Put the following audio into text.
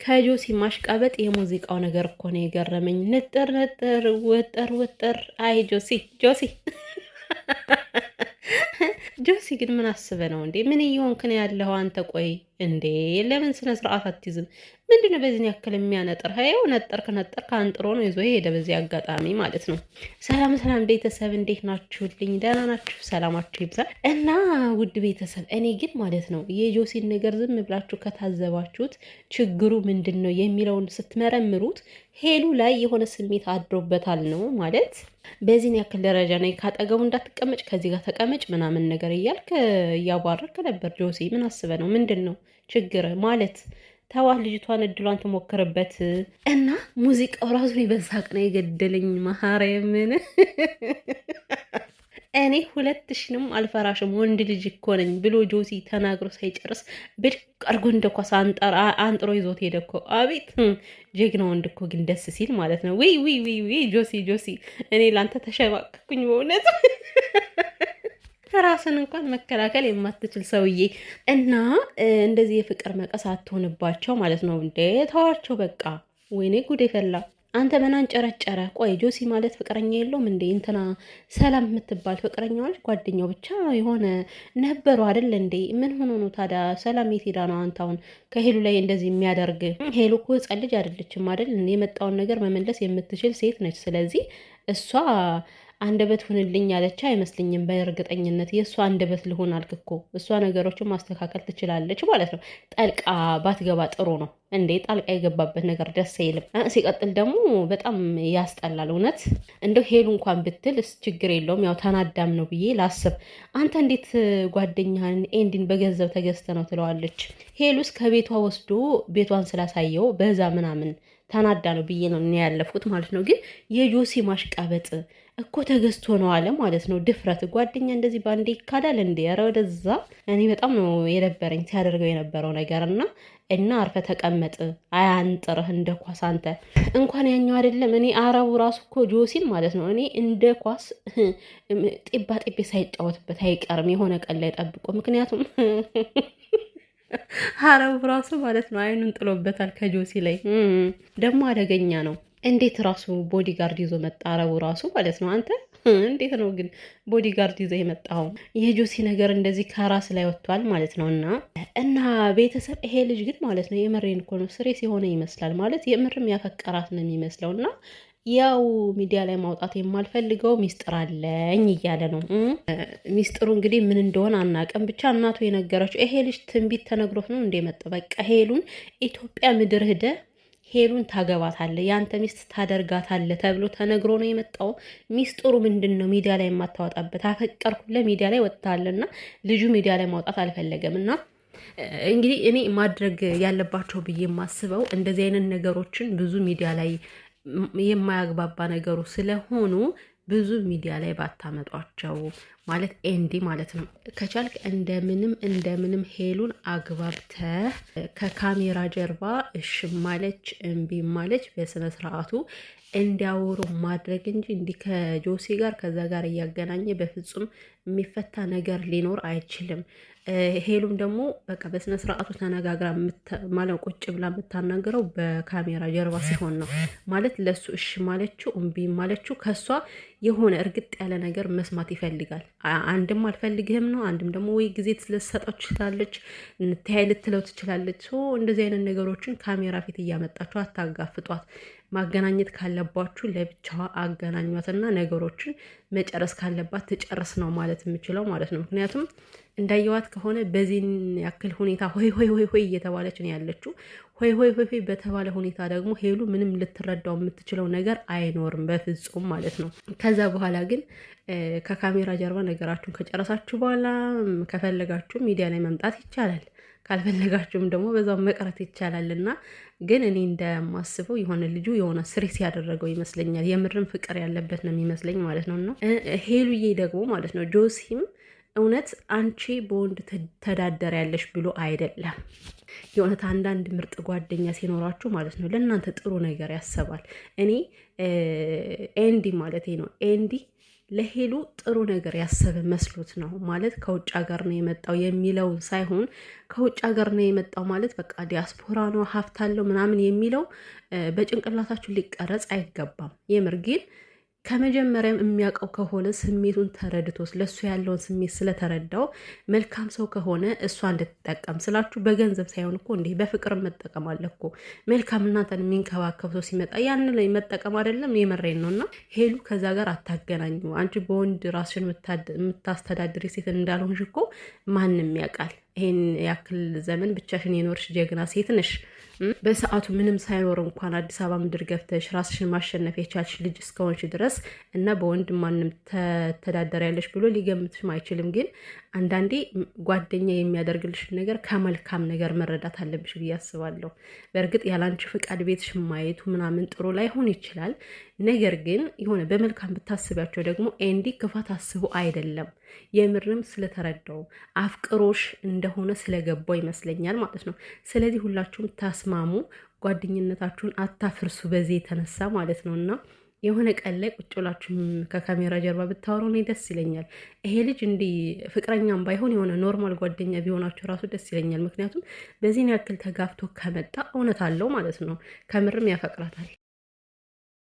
ከጆሲ ማሽቃበጥ የሙዚቃው ነገር እኮ ነው የገረመኝ። ንጥር ንጥር ወጠር ወጠር። አይ ጆሲ ጆሲ ጆሲ ግን ምን አስበ ነው እንዴ? ምን እየሆንክ ነው ያለው አንተ? ቆይ እንዴ ለምን ስነ ስርዓት አትይዝም? ምንድነው በዚህ ያክል የሚያነጥር? ሀየው ነጠርክ ነጠርክ አንጥሮ ነው ይዞ ሄደ። በዚህ አጋጣሚ ማለት ነው። ሰላም ሰላም ቤተሰብ እንዴት ናችሁልኝ? ደህና ናችሁ? ሰላማችሁ ይብዛል። እና ውድ ቤተሰብ እኔ ግን ማለት ነው የጆሲን ነገር ዝም ብላችሁ ከታዘባችሁት ችግሩ ምንድን ነው የሚለውን ስትመረምሩት ሄሉ ላይ የሆነ ስሜት አድሮበታል ነው ማለት። በዚህን ያክል ደረጃ ነኝ ካጠገቡ እንዳትቀመጭ ከዚህ ጋር ተቀመጭ ምናምን ነገር እያልክ እያባረክ ነበር። ጆሲ ምን አስበ ነው? ምንድን ነው ችግር ማለት? ተዋት ልጅቷን እድሏን ትሞክርበት። እና ሙዚቃው ራሱን በሳቅ ነው የገደለኝ። ማርያምን እኔ 2000ንም አልፈራሽም ወንድ ልጅ እኮ ነኝ ብሎ ጆሲ ተናግሮ ሳይጨርስ ብድቅ አድርጎ እንደ ኳስ አንጥሮ ይዞት ሄደ እኮ። አቤት ጀግና ወንድ እኮ ግን ደስ ሲል ማለት ነው። ዊ ጆሲ እኔ ላንተ ተሸማቀኩኝ በእውነት ራስን እንኳን መከላከል የማትችል ሰውዬ። እና እንደዚህ የፍቅር መቀስ አትሆንባቸው ማለት ነው እንዴ። ተዋቸው በቃ። ወይኔ ጉድ የፈላ አንተ ምን አንጨረጨረ? ቆይ ጆሲ ማለት ፍቅረኛ የለውም እንዴ? እንትና ሰላም የምትባል ፍቅረኛው ልጅ ጓደኛው ብቻ የሆነ ነበሩ አይደል እንዴ? ምን ሆኖ ነው ታዲያ? ሰላም የት ሄዳ ነው አንተ አሁን ከሄሉ ላይ እንደዚህ የሚያደርግ? ሄሉ እኮ ሕፃን ልጅ አይደለችም አይደል? የመጣውን ነገር መመለስ የምትችል ሴት ነች። ስለዚህ እሷ አንደበት ሁንልኝ ያለች አይመስልኝም። በእርግጠኝነት የእሷ አንደበት ልሆን አልክ እኮ። እሷ ነገሮችን ማስተካከል ትችላለች ማለት ነው። ጠልቃ ባትገባ ጥሩ ነው እንዴ። ጣልቃ የገባበት ነገር ደስ አይልም። ሲቀጥል ደግሞ በጣም ያስጠላል እውነት። እንደው ሄሉ እንኳን ብትል ችግር የለውም ያው ተናዳም ነው ብዬ ላስብ። አንተ እንዴት ጓደኛህን ኤንዲን በገንዘብ ተገዝተ ነው ትለዋለች? ሄሉስ ከቤቷ ወስዶ ቤቷን ስላሳየው በዛ ምናምን ተናዳ ነው ብዬ ነው ያለፉት ማለት ነው። ግን የጆሲ ማሽቃበጥ እኮ ተገዝቶ ነው አለ ማለት ነው። ድፍረት ጓደኛ እንደዚህ ባንዴ ይካዳል እንዴ? ኧረ ወደዛ። እኔ በጣም ነው የነበረኝ ሲያደርገው የነበረው ነገር እና አርፈ ተቀመጥ፣ አያንጥርህ እንደ ኳስ። አንተ እንኳን ያኛው አይደለም እኔ አረቡ ራሱ እኮ ጆሲን ማለት ነው እኔ እንደ ኳስ ጤባ ጤቤ ሳይጫወትበት አይቀርም የሆነ ቀን ላይ ጠብቆ። ምክንያቱም አረቡ ራሱ ማለት ነው አይኑን ጥሎበታል ከጆሲ ላይ። ደግሞ አደገኛ ነው። እንዴት ራሱ ቦዲጋርድ ይዞ መጣ? አረቡ ራሱ ማለት ነው። አንተ እንዴት ነው ግን ቦዲጋርድ ይዞ የመጣው? የጆሲ ነገር እንደዚህ ከራስ ላይ ወጥቷል ማለት ነው። እና ቤተሰብ ይሄ ልጅ ግን ማለት ነው የምሬን እኮ ነው ስሬስ የሆነ ይመስላል ማለት የምርም ያፈቀራት ነው የሚመስለው። እና ያው ሚዲያ ላይ ማውጣት የማልፈልገው ሚስጥር አለኝ እያለ ነው። ሚስጥሩ እንግዲህ ምን እንደሆነ አናውቅም። ብቻ እናቱ የነገረችው ይሄ ልጅ ትንቢት ተነግሮት ነው እንደመጣ በቃ ሄሉን ኢትዮጵያ ምድር ሂደ ሄሉን ታገባታለህ፣ ያንተ ሚስት ታደርጋታለህ ተብሎ ተነግሮ ነው የመጣው። ሚስጥሩ ምንድን ነው? ሚዲያ ላይ የማታወጣበት አፈቀርኩለ ሚዲያ ላይ ወጥታለና ልጁ ሚዲያ ላይ ማውጣት አልፈለገም። እና እንግዲህ እኔ ማድረግ ያለባቸው ብዬ የማስበው እንደዚህ አይነት ነገሮችን ብዙ ሚዲያ ላይ የማያግባባ ነገሩ ስለሆኑ ብዙ ሚዲያ ላይ ባታመጧቸው ማለት ኤንዲ ማለት ነው። ከቻልክ እንደምንም ሄሉን አግባብተህ ከካሜራ ጀርባ እሽ ማለች እምቢ ማለች በስነ ስርዓቱ እንዲያወሩ ማድረግ እንጂ እንዲህ ከጆሲ ጋር ከዛ ጋር እያገናኘ በፍጹም የሚፈታ ነገር ሊኖር አይችልም። ሄሉም ደግሞ በቃ በስነ ስርዓቱ ተነጋግራ ማለት ቁጭ ብላ የምታናገረው በካሜራ ጀርባ ሲሆን ነው ማለት ለሱ እሺ ማለችው እምቢ ማለችው ከሷ የሆነ እርግጥ ያለ ነገር መስማት ይፈልጋል። አንድም አልፈልግህም ነው፣ አንድም ደግሞ ወይ ጊዜ ልትሰጠው ትችላለች፣ እንተያይ ልትለው ትችላለች። እንደዚህ አይነት ነገሮችን ካሜራ ፊት እያመጣችሁ አታጋፍጧት። ማገናኘት ካለባችሁ ለብቻዋ አገናኟትና ነገሮችን መጨረስ ካለባት ትጨርስ ነው ማለት የምችለው ማለት ነው። ምክንያቱም እንዳየዋት ከሆነ በዚህን ያክል ሁኔታ ሆይ ሆይ ሆይ ሆይ እየተባለች ነው ያለችው። ሆይ ሆይ ሆይ ሆይ በተባለ ሁኔታ ደግሞ ሄሉ ምንም ልትረዳው የምትችለው ነገር አይኖርም በፍጹም ማለት ነው። ከዛ በኋላ ግን ከካሜራ ጀርባ ነገራችሁን ከጨረሳችሁ በኋላ ከፈለጋችሁ ሚዲያ ላይ መምጣት ይቻላል፣ ካልፈለጋችሁም ደግሞ በዛው መቅረት ይቻላል። እና ግን እኔ እንደማስበው የሆነ ልጁ የሆነ ስሬስ ያደረገው ይመስለኛል። የምርም ፍቅር ያለበት ነው የሚመስለኝ ማለት ነው። እና ሄሉዬ ደግሞ ማለት ነው ጆሲም እውነት አንቺ በወንድ ተዳደር ያለሽ ብሎ አይደለም። የእውነት አንዳንድ ምርጥ ጓደኛ ሲኖራችሁ ማለት ነው ለእናንተ ጥሩ ነገር ያሰባል። እኔ ኤንዲ ማለት ነው ኤንዲ ለሄሉ ጥሩ ነገር ያሰበ መስሎት ነው ማለት ከውጭ ሀገር ነው የመጣው የሚለው ሳይሆን ከውጭ ሀገር ነው የመጣው ማለት በቃ ዲያስፖራ ነው ሀብት አለው ምናምን የሚለው በጭንቅላታችሁ ሊቀረጽ አይገባም። የምር ግን ከመጀመሪያም የሚያውቀው ከሆነ ስሜቱን ተረድቶ ለእሱ ያለውን ስሜት ስለተረዳው መልካም ሰው ከሆነ እሷ እንድትጠቀም ስላችሁ በገንዘብ ሳይሆን እኮ እንዲህ በፍቅር መጠቀም አለ እኮ። መልካም እናንተን የሚንከባከብ ሰው ሲመጣ ያን ላይ መጠቀም አይደለም? የመሬን ነው። እና ሄሉ ከዛ ጋር አታገናኙ። አንቺ በወንድ ራስሽን የምታስተዳድሪ ሴት እንዳልሆንሽ እኮ ማንም ያውቃል። ይሄን ያክል ዘመን ብቻሽን የኖርሽ ጀግና ሴት ነሽ። በሰዓቱ ምንም ሳይኖር እንኳን አዲስ አበባ ምድር ገብተሽ ራስሽን ማሸነፍ የቻልሽ ልጅ እስከሆንሽ ድረስ እና በወንድ ማንም ተዳደሪያለሽ ብሎ ሊገምትሽም አይችልም። ግን አንዳንዴ ጓደኛ የሚያደርግልሽን ነገር ከመልካም ነገር መረዳት አለብሽ ብዬ አስባለሁ። በእርግጥ ያላንቺ ፍቃድ ቤትሽ ማየቱ ምናምን ጥሩ ላይሆን ይችላል። ነገር ግን የሆነ በመልካም ብታስቢያቸው ደግሞ ኤንዲ ክፋት አስቦ አይደለም፣ የምርም ስለተረዳው አፍቅሮሽ እንደሆነ ስለገባው ይመስለኛል ማለት ነው። ስለዚህ ሁላችሁም ተስማሙ፣ ጓደኝነታችሁን አታፍርሱ በዚህ የተነሳ ማለት ነው። እና የሆነ ቀን ላይ ቁጭ ብላችሁ ከካሜራ ጀርባ ብታወሩ እኔ ደስ ይለኛል። ይሄ ልጅ እንዲህ ፍቅረኛም ባይሆን የሆነ ኖርማል ጓደኛ ቢሆናችሁ ራሱ ደስ ይለኛል። ምክንያቱም በዚህን ያክል ተጋፍቶ ከመጣ እውነት አለው ማለት ነው። ከምርም ያፈቅራታል።